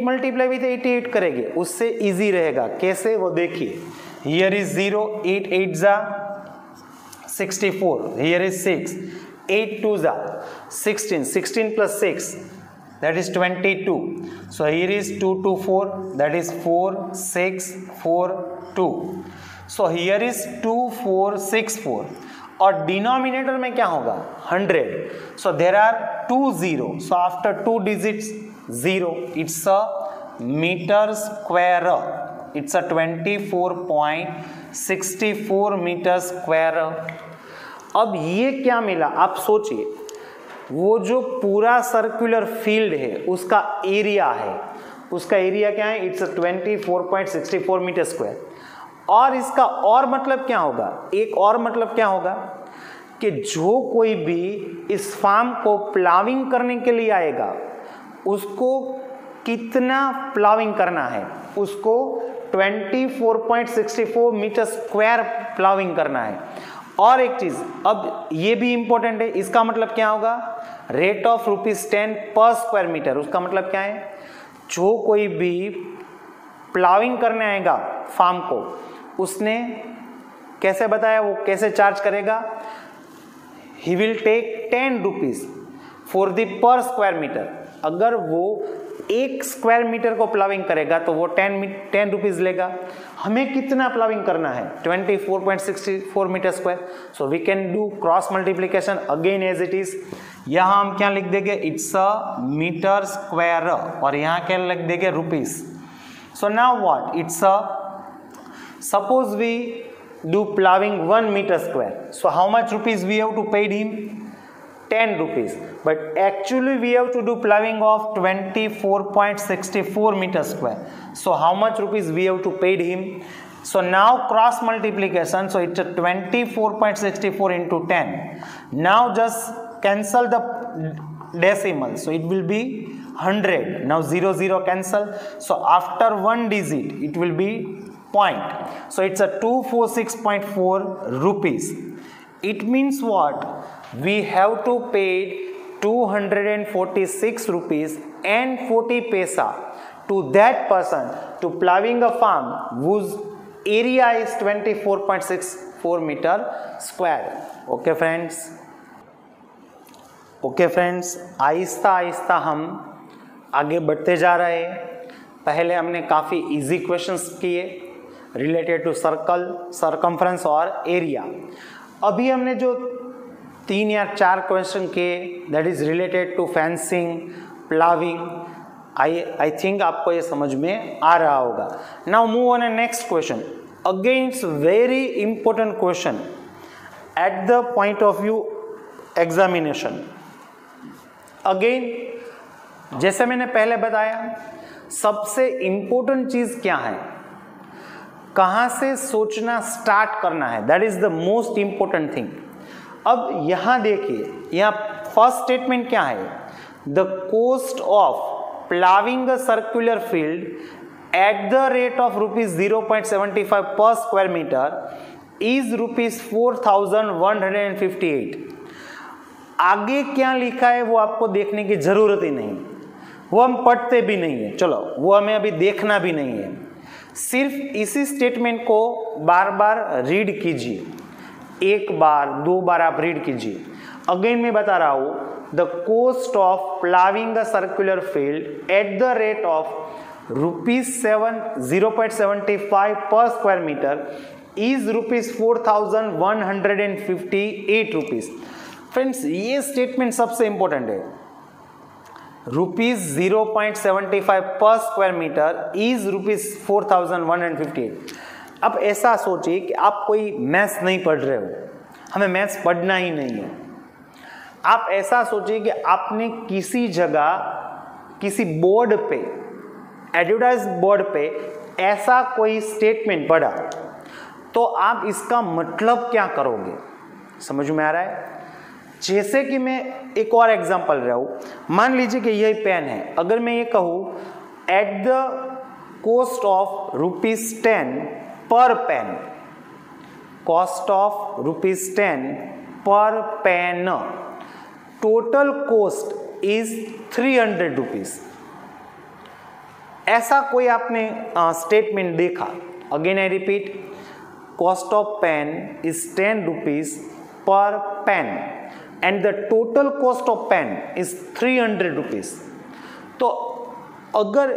multiply with 88 करेंगे, उससे इजी रहेगा। कैसे वो देखिए, हियर इज 0, 8 8 जा 64, हियर इज 6, 8 2 जा 16, 16 plus 6 that is 22, so here is 2 2 4 that is 4 6 4 2, so here is 2 4 6 4 और डिनोमिनेटर में क्या होगा, 100, so there are 2 0, so after 2 digits 0, it's a meter square, it's a 24.64 meter square। अब ये क्या मिला, आप सोचिए, वो जो पूरा सर्कुलर फील्ड है उसका एरिया है, उसका एरिया क्या है, इट्स 24.64 मीटर स्क्वायर। और इसका और मतलब क्या होगा, एक और मतलब क्या होगा कि जो कोई भी इस फार्म को प्लाविंग करने के लिए आएगा उसको कितना प्लाविंग करना है, उसको 24.64 मीटर स्क्वायर प्लाविंग करना है। और एक चीज, अब ये भी इंपॉर्टेंट है, इसका मतलब क्या होगा, रेट ऑफ ₹10 पर स्क्वायर मीटर। उसका मतलब क्या है, जो कोई भी प्लाविंग करने आएगा फार्म को, उसने कैसे बताया, वो कैसे चार्ज करेगा, he will take 10 rupees for the per square metre. अगर वो 1 स्क्वायर मीटर को प्लाविंग करेगा तो वो 10 रुपीज लेगा। हमें कितना प्लाविंग करना है, 24.64 metre square. So we can do cross multiplication again as it is. यहाँ हम क्या लिख देंगे, इट्स अ मीटर स्क्वायर, और यहाँ क्या लिख देंगे, rupees. So now what, it's a, suppose we do ploughing 1 metre square, so how much rupees we have to paid him, 10 rupees, but actually we have to do plowing of 24.64 meter square. So how much rupees we have to paid him? So now cross multiplication, so it's a 24.64 into 10. Now just cancel the decimal, so it will be 100. Now 0 0 cancel, so after one digit it will be point, so it's a 246.4 rupees. It means what, we have to pay 246 rupees and 40 paisa to that person to plowing a farm whose area is 24.64 meter square. Okay friends, Aahista Aahista हम आगे बढ़ते जा रहे हैं। पहले हमने काफ़ी easy questions किए रिलेटेड टू सर्कल, सरकमफ्रेंस और एरिया। अभी हमने जो 3 या 4 क्वेश्चन के that is related to fencing, ploughing. I think आपको ये समझ में आ रहा होगा। Now move on a next question. Again it's very important question at the point of view examination. Again जैसे मैंने पहले बताया, सबसे इंपॉर्टेंट चीज क्या है, कहां से सोचना स्टार्ट करना है, that is the most important thing. अब यहां देखिए, यहां फर्स्ट स्टेटमेंट क्या है, the cost of ploughing a circular field at the rate of ₹0.75 पर स्क्वायर मीटर इज ₹4,158। आगे क्या लिखा है वो आपको देखने की जरूरत ही नहीं, वो हम पढ़ते भी नहीं है, चलो वो हमें अभी देखना भी नहीं है। सिर्फ इसी स्टेटमेंट को बार बार रीड कीजिए, एक बार 2 बार आप रीड कीजिए। अगेन मैं बता रहा हूं, the cost of ploughing a circular field at the rate of ₹0.75 पर स्क्वायर मीटर इज ₹4,158। फ्रेंड्स, ये स्टेटमेंट सबसे इंपॉर्टेंट है। ₹0.75 पर स्क्वायर मीटर इज ₹4,158। अब ऐसा सोचिए कि आप कोई मैथ्स नहीं पढ़ रहे हो, हमें मैथ्स पढ़ना ही नहीं है। आप ऐसा सोचिए कि आपने किसी जगह, किसी बोर्ड पे, एडवर्टाइज बोर्ड पे ऐसा कोई स्टेटमेंट पढ़ा, तो आप इसका मतलब क्या करोगे, समझ में आ रहा है? जैसे कि मैं एक और एग्जांपल रहा हूं, मान लीजिए कि यही पेन है। अगर मैं ये कहूं at the cost of ₹10 per pen, cost of ₹10 per pen, total cost is ₹300। ऐसा कोई आपने स्टेटमेंट देखा? Again I repeat, cost of pen is ₹10 per pen and the total cost of pen is ₹300। तो अगर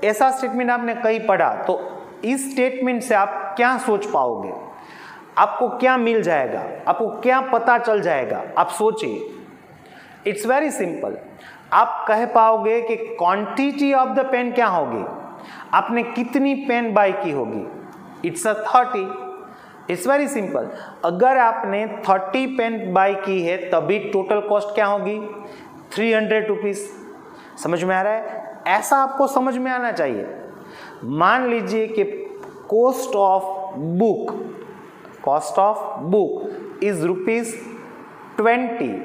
ऐसा स्टेटमेंट आपने कहीं पढ़ा, तो इस स्टेटमेंट से आप क्या सोच पाओगे, आपको क्या मिल जाएगा, आपको क्या पता चल जाएगा? आप सोचिए, इट्स वेरी सिंपल। आप कह पाओगे कि क्वांटिटी ऑफ द पेन क्या होगी, आपने कितनी पेन बाय की होगी, इट्स 30। It's very simple. अगर आपने 30 पेन बाय की है तभी टोटल कॉस्ट क्या होगी, ₹300। समझ में आ रहा है? ऐसा आपको समझ में आना चाहिए। मान लीजिए कि कॉस्ट ऑफ बुक इज ₹20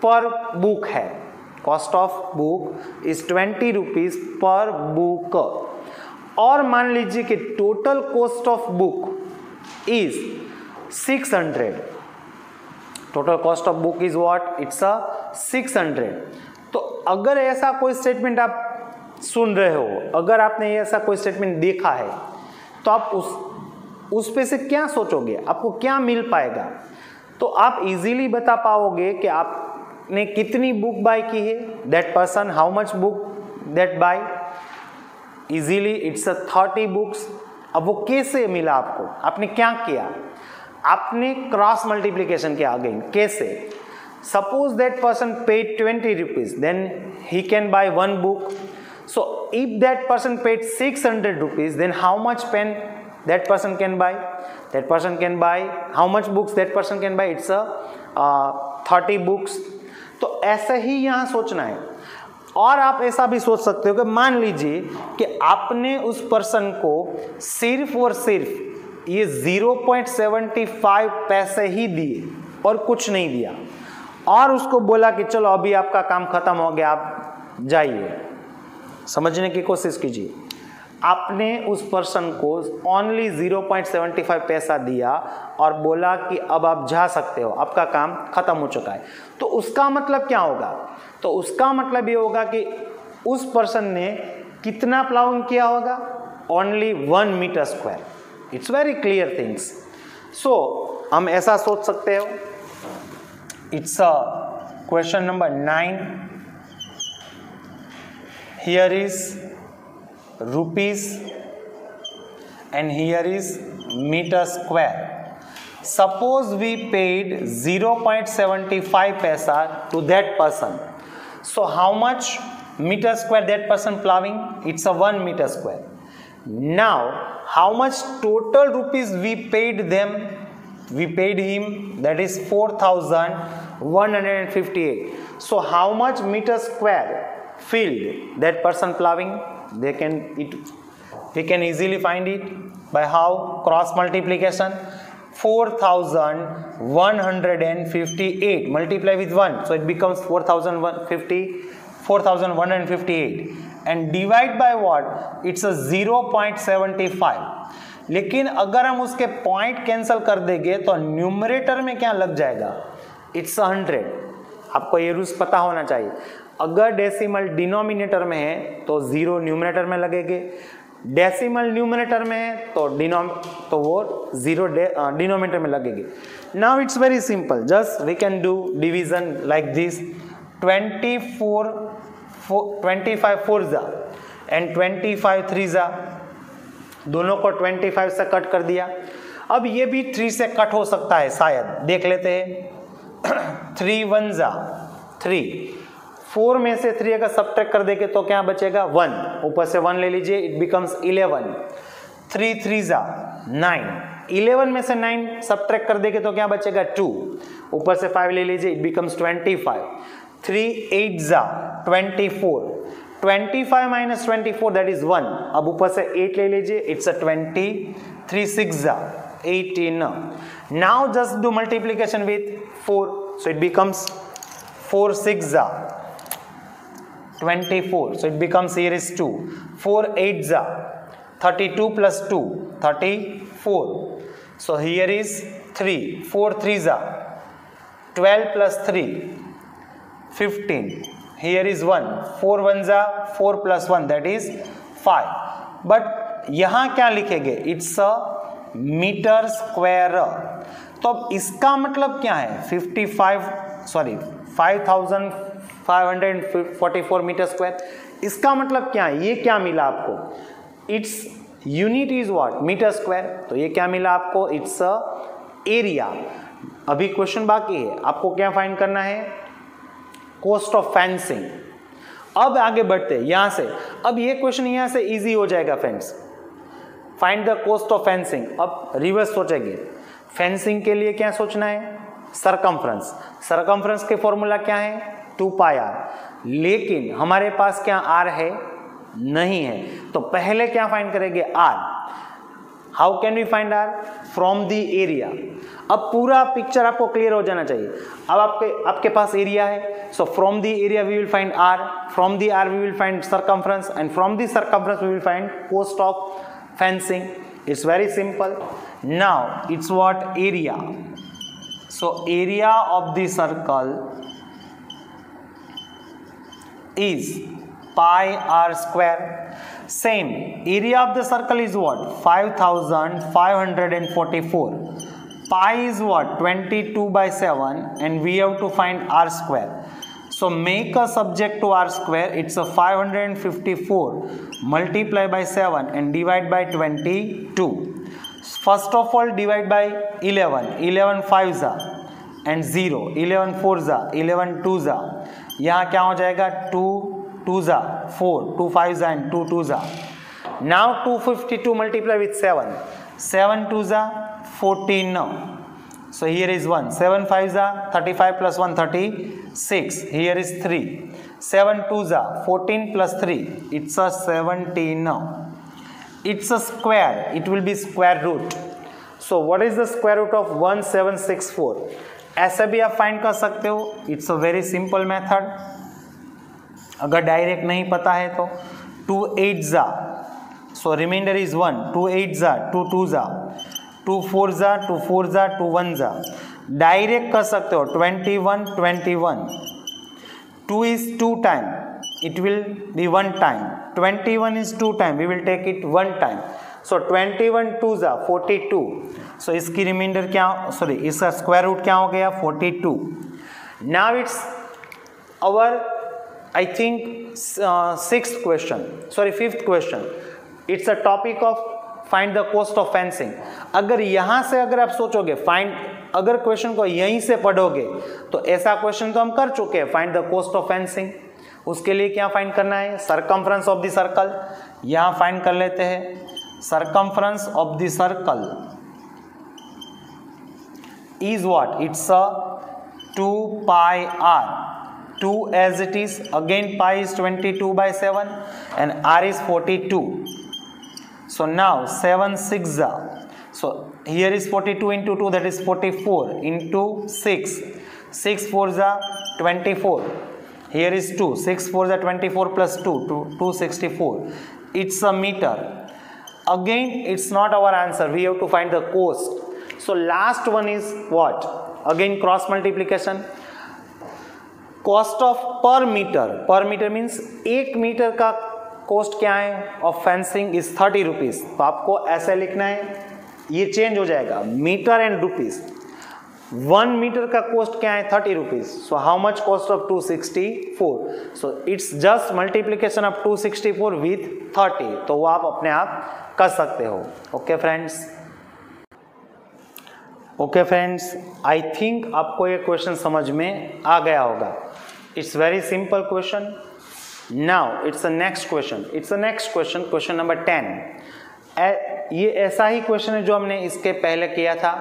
पर बुक है, कॉस्ट ऑफ बुक इज ₹20 पर बुक। और मान लीजिए कि total cost of book is 600। Total cost of book is what, it's 600। तो अगर ऐसा कोई स्टेटमेंट आप सुन रहे हो, अगर आपने ऐसा कोई स्टेटमेंट देखा है, तो आप उस पे से क्या सोचोगे, आपको क्या मिल पाएगा? तो आप इजीली बता पाओगे कि आपने कितनी बुक बाय की है, that person how much book that buy, easily it's 30 books. अब वो कैसे मिला आपको, आपने क्या किया? आपने क्रॉस मल्टीप्लिकेशन किया। अगेन कैसे? Suppose that person paid ₹20, then he can buy 1 book. So if that person paid ₹600, then how much pen that person can buy? That person can buy how much books that person can buy? It's 30 books. तो ऐसे ही यहाँ सोचना है। और आप ऐसा भी सोच सकते हो कि मान लीजिए कि आपने उस पर्सन को सिर्फ और सिर्फ ये 0.75 पैसे ही दिए और कुछ नहीं दिया, और उसको बोला कि चलो अभी आपका काम खत्म हो गया, आप जाइए। समझने की कोशिश कीजिए। आपने उस पर्सन को ओनली 0.75 पैसा दिया और बोला कि अब आप जा सकते हो, आपका काम खत्म हो चुका है। तो उसका मतलब क्या होगा? तो उसका मतलब ये होगा कि उस पर्सन ने कितना प्लाउइंग किया होगा? Only 1 metre square. It's very clear things. So हम ऐसा सोच सकते हो। It's question number 9। Here is rupees and here is meter square. suppose we paid 0.75 paisa to that person, so how much meter square that person plowing? It's a 1 meter square. Now how much total rupees we paid them? We paid him, that is 4,158. So how much meter square field that person plowing? We can easily find it by how? Cross multiplication. 4,158 multiply with 1, so it becomes 4,158 and divide by what? It's a 0.75. लेकिन अगर हम उसके point cancel कर देंगे तो numerator में क्या लग जाएगा? इट्स 100. आपको ये रूल्स पता होना चाहिए. अगर डेसिमल डिनोमिनेटर में है तो 0 न्यूमरेटर में लगेंगे, डेसिमल न्यूमरेटर में है तो वो 0 डिनोमिनेटर में लगेंगे. Now it's very simple, just we can do division like this. 25 4 जा एंड 25 3 जा, दोनों को 25 से कट कर दिया. अब ये भी 3 से कट हो सकता है शायद, देख लेते हैं. 3 1 जा 3, 4 में से 3 अगर सब्ट्रैक्ट कर देंगे तो क्या बचेगा? 1. ऊपर से 1 ले लीजिए, इट बिकम्स 11. 3 3 जा 9, 11 में से 9 सब्ट्रैक्ट कर देंगे तो क्या बचेगा? 2. ऊपर से 5 ले लीजिए, इट बिकम्स 25. 3 8 जा 24, 25 माइनस 24 दैट इज 1. अब ऊपर से 8 ले लीजिए, इट्स अ 20. 3 6 जा 18. Now just do multiplication with 4, so it becomes 4 6 जा 24, so it becomes here is 2. 4 8 जा 32 plus 2 34, so here is 3. 4 3 जा 12 plus 3 15, here is 1. 4 1 जा 4 plus 1 that is 5. बट यहाँ क्या लिखेंगे? It's a metre square. तो अब इसका मतलब क्या है? 5,544 मीटर स्क्वायर. इसका मतलब क्या है? ये क्या मिला आपको? It's unit is what? Metre square. तो ये क्या मिला आपको? It's a area. अभी क्वेश्चन बाकी है, आपको क्या फाइंड करना है? Cost of fencing. अब आगे बढ़ते हैं यहां से. अब ये क्वेश्चन यहां से इजी हो जाएगा friends. Find the cost of fencing. अब रिवर्स सोचेंगे. फेंसिंग के लिए क्या सोचना है? सरकमफ्रेंस. सरकमफ्रेंस के फॉर्मूला क्या है? 2 पाई r. लेकिन हमारे पास क्या r है? नहीं है. तो पहले क्या फाइंड करेंगे? r. How can we find r? From the area. अब पूरा पिक्चर आपको क्लियर हो जाना चाहिए. अब आपके पास एरिया है, so from the area we will find r. From the r we will find circumference and from the circumference we will find cost of fencing. It's very simple. Now it's what? Area. So area of the circle is pi r square. Same area of the circle is what? 5,544. Pi is what? 22 by 7 and we have to find r square. So make a subject to r square. It's a 554 multiply by 7 and divide by 22. First of all divide by 11. 11 5 जा and 0. 11 4 जा 11 2 जा. यहाँ क्या हो जाएगा? 2 2 जा 4, 2 5 जा and 2 2 जा. Now 252 multiply with 7. 7 2 जा 14. So here is 1. 7 5 जा 35 plus 1 36. Here is 3. 7 2 जा 14 plus 3. It's a 17. It's a square. It will be square root. So what is the square root of 1764? ऐसे भी आप फाइंड कर सकते हो. It's a very simple method. अगर डायरेक्ट नहीं पता है तो 2 8 जा, सो रिमाइंडर इज 1. 2 8 जा 2 2 जा 2 4 जा 2 4 जा 2 1 जा. डायरेक्ट कर सकते हो. 21 21. 2 is 2 time, it will be 1 time. 21 is 2 time, we will take it 1 time. So 21 2 जा 42. So इसकी रिमाइंडर क्या? सॉरी, इसका स्क्वायर रूट क्या हो गया? 42. Now it's our I think 6th question. Sorry, 5th question. It's a topic of find the cost of fencing. अगर यहां से अगर आप सोचोगे फाइंड, अगर क्वेश्चन को यहीं से पढ़ोगे तो ऐसा क्वेश्चन तो हम कर चुके हैं, find the cost of fencing. उसके लिए क्या फाइंड करना है, सरकमफ्रेंस ऑफ द सर्कल। यहां फाइंड कर लेते हैं, circumference of the circle is what? It's a 2 pi r. 2 as it is. Again pi is 22 by 7 and r is 42. So now 7 6 are. So here is 42 into 2, that is 44 into 6. 6 4s are 24. Here is 2. 6 4s are 24 plus 2, 264. It's a meter. Again it's not our answer. We have to find the cost. So last one is what? Again cross multiplication. Cost of per meter. Per meter means 1 metre का cost क्या है of fencing is 30 rupees. तो आपको ऐसे लिखना है, ये change हो जाएगा मीटर एंड रुपीज। 1 मीटर का कॉस्ट क्या है 30 rupees. So how much cost of 264? So it's just multiplication of 264 with 30। तो वो आप अपने आप कर सकते हो। ओके फ्रेंड्स, ओके फ्रेंड्स, आई थिंक आपको ये क्वेश्चन समझ में आ गया होगा। It's very simple question. Now it's a next question, it's a next question, question number 10। ये ऐसा ही क्वेश्चन है जो हमने इसके पहले किया था,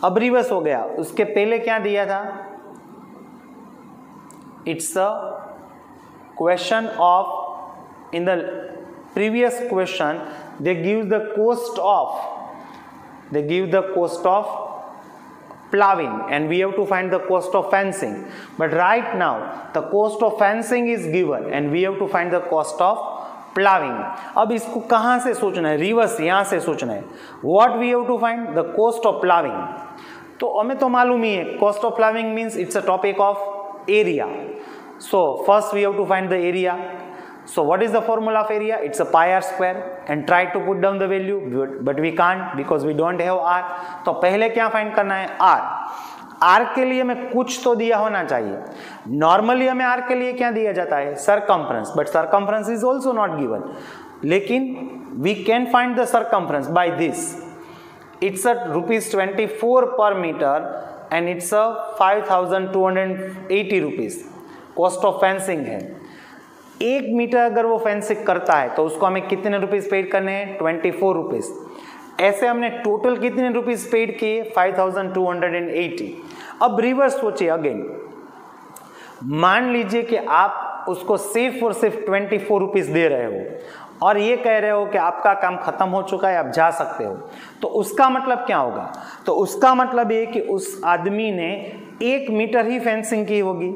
अब रिवर्स हो गया। उसके पहले क्या दिया था, it's a question of, in the previous question they give the cost of, they give the cost of ploughing and we have to find the cost of fencing. But right now the cost of fencing is given and we have to find the cost of ploughing. अब इसको कहाँ से सोचना है, reverse यहाँ से सोचना है। What we have to find? The cost of ploughing. तो हमें तो मालूम ही है, cost of ploughing means it's a topic of area. So first we have to find the area. So what is the formula of area? It's a pi r square and try to put down the value, but we can't because we don't have r. तो पहले क्या find करना है, r। r के लिए हमें कुछ तो दिया होना चाहिए। नॉर्मली हमें r के लिए क्या दिया जाता है, circumference, but circumference is also not given. लेकिन we can find the circumference by this. It's a ₹24 per metre and it's a 5280 rupees cost of fencing है। 1 मीटर अगर वो फेंसिंग करता है तो उसको हमें कितने रुपीस पेड करने हैं, 24 रुपीस। ऐसे हमने टोटल कितने रुपीस पेड किए, 5280। अब रिवर्स सोचिए अगेन, मान लीजिए कि आप उसको सिर्फ और सिर्फ 24 रुपीस दे रहे हो और ये कह रहे हो कि आपका काम खत्म हो चुका है, आप जा सकते हो। तो उसका मतलब क्या होगा, तो उसका मतलब ये कि उस आदमी ने 1 मीटर ही फेंसिंग की होगी।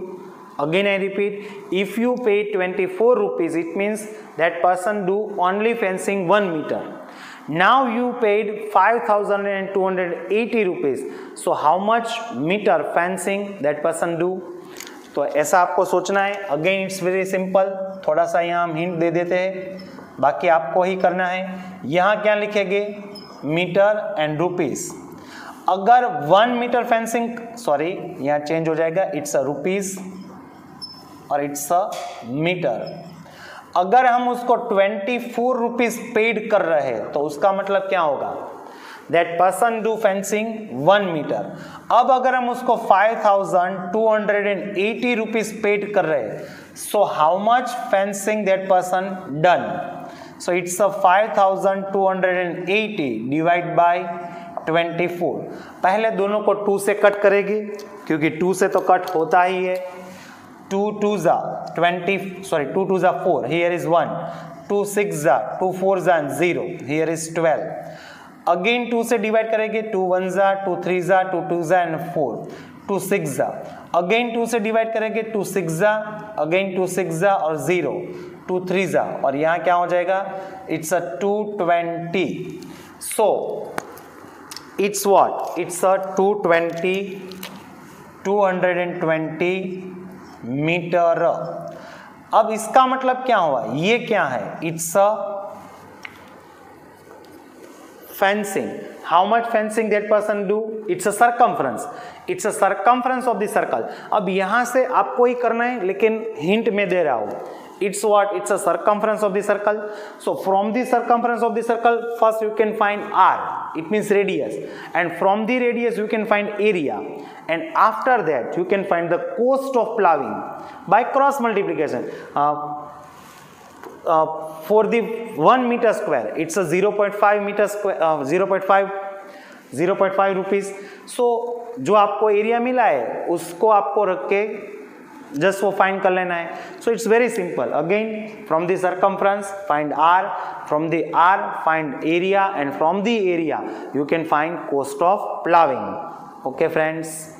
Again I repeat, if you pay 24 rupees, it means that person do only fencing 1 meter. Now you paid 5280 rupees. So how much meter fencing that person do? तो ऐसा आपको सोचना है। Again it's very simple. थोड़ा सा यहाँ हम hint दे देते हैं, बाकी आपको ही करना है। यहाँ क्या लिखेंगे, मीटर एंड रुपीस। अगर 1 मीटर फेंसिंग, सॉरी यहाँ चेंज हो जाएगा, इट्स अ रुपीस और इट्स अ मीटर। अगर हम उसको 24 रुपीज पेड कर रहे हैं तो उसका मतलब क्या होगा, that person do fencing 1 metre. अब अगर हम उसको 5280 रुपीज पेड कर रहे हैं, सो how much fencing that person done. So it's a 5280 divide by 24। पहले दोनों को 2 से कट करेगी क्योंकि 2 से तो कट होता ही है। 2 2s are 20, sorry 2 2s are 4, here is 1, 2 6s are 2 4s are 0, here is 12. Again 2 से डिवाइड करेंगे, 2 1s are 2 3s are 2 2s are and 4, 2 6s are, again 2 से डिवाइड करेंगे, 2 6s are, again 2 6s are और 0, 2 3s are, और यहाँ क्या हो जाएगा, it's a 220. So it's what, it's a 220 metre. अब इसका मतलब क्या हुआ, ये क्या है, it's a fencing. How much fencing that person do, it's a circumference, it's a circumference of the circle. अब यहां से आपको ही करना है, लेकिन हिंट में दे रहा हूं, it's what? It's a circumference of the circle. So from the circumference of the circle, first you can find r, it means radius, and from the radius you can find area, and after that you can find the cost of ploughing by cross multiplication. For the 1 meter square, it's a 0.5 meter square, 0.5 rupees. सो जो आपको area मिला है उसको आपको रख के just वो find कर लेना है. So it's very simple. Again from the circumference find r, from the r find area, and from the area you can find cost of ploughing. Okay friends.